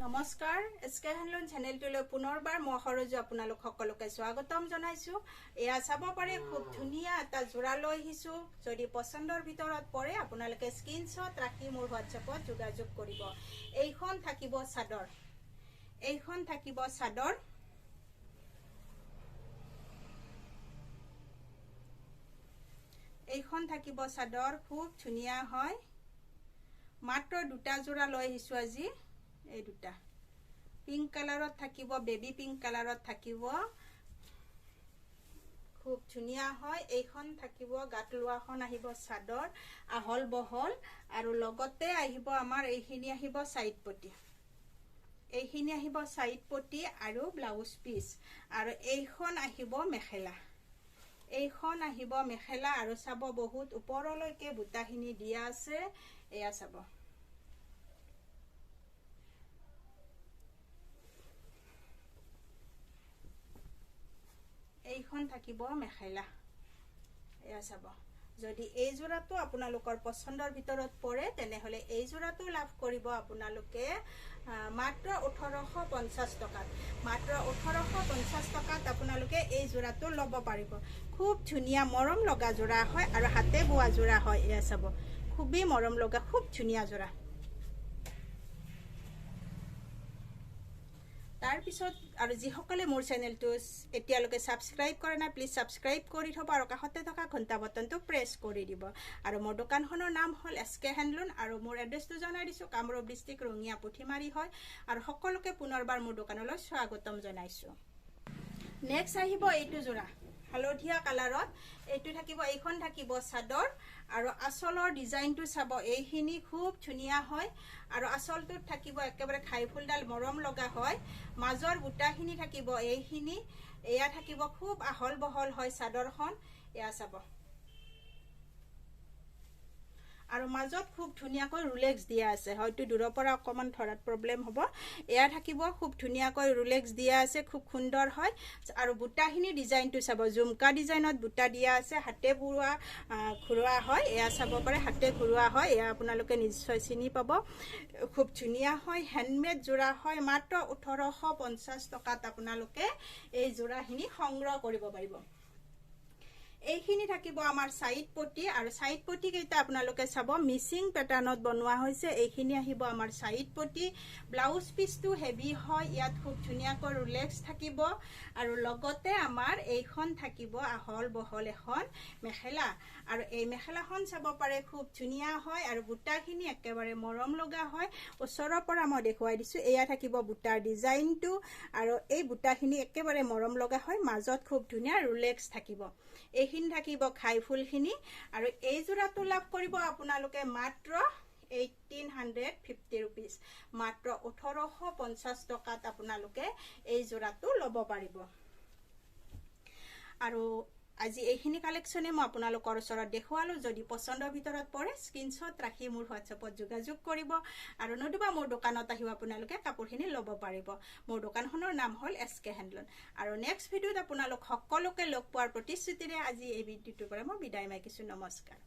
নমস্কাৰ SK handloom চ্যানেলটোলৈ পুনৰবাৰ মই সৰজু আপোনালোক সকলোকে স্বাগতম জনাইছো। এয়া চাব পাৰে খুব ধুনীয়া এটা জোৰা লৈ আহিছো। যদি পছন্দৰ ভিতৰত পৰে আপোনালোকে স্ক্ৰিনশ্বট ৰাখি মোৰ হোৱাটছএপত যোগাযোগ কৰিব। এইখন থাকিব চাদৰ, এইখন থাকিব চাদৰ। এইখন থাকিব চাদৰ, খুব ধুনীয়া হয়। মাত্ৰ দুটা জোৰা লৈ আহিছো আজি। এই দুটা পিঙ্ক কালারত থাকিব, বেবি পিঙ্ক কালারত থাকিব, খুব ধুনিয়া হয়। এইখন থাকিব গাত লোৱাখন আহিব চাদৰ আহল বহল আৰু লগতে আহিব আমাৰ এইখিনি আহিব সাইড পটি, এইখিনি আহিব সাইড পটি আৰু ব্লাউজ পিস, আৰু এইখন আহিব মেখেলা, এইখন আহিব মেখেলা। আৰু চাব বহুত ওপৰলৈকে বুটাখিনি দিয়া আছে। এয়া চাব এইখন থাকিব মেখেলা। এয়া চাব যদি এই জোৰাটো আপোনালোকৰ পছন্দৰ ভিতৰত পৰে তেনেহলে এই জোৰাটো লাভ কৰিব আপোনালোকে মাত্ৰ 1850 টকাত। মাত্ৰ 1850 টকাত আপোনালোকে এই জোৰাটো ল'ব পাৰিব। খুব ধুনীয়া মৰম লগা জোৰা হয় আৰু হাতে বোৱা জোৰা হয়। এয়া চাব খুবেই মৰম লগা, খুব ধুনীয়া জোৰা। তাৰ পিছত আৰু যিসকলে মোৰ চেনেলটো এতিয়ালৈকে সাবস্ক্ৰাইব কৰা নাই প্লিজ সাবস্ক্ৰাইব কৰি থব আৰু কাষতে থকা ঘণ্টা বটনটো প্ৰেছ কৰি দিব। আৰু মোৰ দোকানখনৰ নাম হ'ল এসকে হ্যান্ডলুম আৰু মোৰ এড্ৰেছটো জনাই দিছো। কামৰূপ ডিস্ট্ৰিক্ট ৰঙিয়া পুথিমাৰি হয়। আৰু সকলোকে পুনৰবাৰ মোৰ দোকানলৈ স্বাগতম জনাইছো। নেক্সট আহিব এইটো জোৰা হালধীয়া কালাৰত। এইটো থাকিব, এইখন থাকিব চাদৰ আৰু আঁচলৰ ডিজাইনটো চাব। এইখিনি খুব ধুনীয়া হয় আৰু আঁচলটোত থাকিব একেবাৰে খাইফুলডাল মৰম লগা হয়। মাজৰ বুটাখিনি থাকিব এইখিনি, এয়া থাকিব খুব আহল বহল হয় চাদৰখন। এয়া চাব আৰু মাজত খুব ধুনীয়াকৈ ৰুলেক্স দিয়া আছে। হয়তো দূৰৰ পৰা অকমান ধৰাত প্ৰব্লেম হ'ব। এয়া থাকিব খুব ধুনীয়াকৈ ৰুলেক্স দিয়া আছে, খুব সুন্দৰ হয়। আৰু বুটাখিনি ডিজাইনটো চাব, ঝুমকা ডিজাইনত বুটা দিয়া আছে, হাতে বুৱা ঘূৰোৱা হয়। এয়া চাব পাৰে হাতে ঘূৰোৱা হয়। এয়া আপোনালোকে নিশ্চয় চিনি পাব। খুব ধুনীয়া হয়, হ্যান্ডমেড জোৰা হয়। মাত্ৰ 1850 টকাত আপোনালোকে এই জোৰাখিনি সংগ্ৰহ কৰিব পাৰিব। এইখিনি থাকিব আমাৰ সাইড পটি আৰু সাইড পটি কেইটা আপোনালোকে চাব মিচিং প্যাটাৰ্ণত বনোৱা হৈছে। এইখিনি আহিব আমাৰ সাইড পটি। ব্লাউজ পিসটো হেভি হয়, ইয়াত খুব ধুনীয়াকৈ ৰুলেক্স থাকিব আৰু লগতে আমাৰ এইখন থাকিব আহল বহল এখন মেখেলা। আৰু এই মেখেলাখন চাব পাৰে খুব ধুনীয়া হয় আৰু বুটাখিনি একেবাৰে মৰম লগা হয়। ওচৰৰ পৰা মই দেখুৱাই দিছো। এয়া থাকিব বুটাৰ ডিজাইনটো আৰু এই বুটাখিনি একেবাৰে মৰম লগা হয়। মাজত খুব ধুনীয়া ৰুলেক্স থাকিব। এইখিনি থাকিব খাইফুলখিনি আৰু এই জোৰাটো লাভ কৰিব আপোনালোকে মাত্ৰ 1850 rupees। মাত্ৰ 1850 টকাত আপোনালোকে এই জোৰাটো ল'ব পাৰিব। আৰু আজি এইখিনি কালেকশ্যনে মই আপোনালোকৰ ওচৰত দেখুৱালো। যদি পছন্দৰ ভিতৰত পৰে স্ক্ৰিনশ্বট ৰাখি মোৰ হোৱাটছএপত যোগাযোগ কৰিব আৰু নতুবা মোৰ দোকানত আহিও আপোনালোকে কাপোৰখিনি ল'ব পাৰিব। মোৰ দোকানখনৰ নাম হ'ল এসকে হ্যান্ডলুম। আৰু নেক্সট ভিডিঅ'ত আপোনালোক সকলোকে লগ পোৱাৰ প্ৰতিশ্ৰুতিৰে আজি এই ভিডিঅ'টোৰ পৰা মই বিদায় মাগিছো। নমস্কাৰ।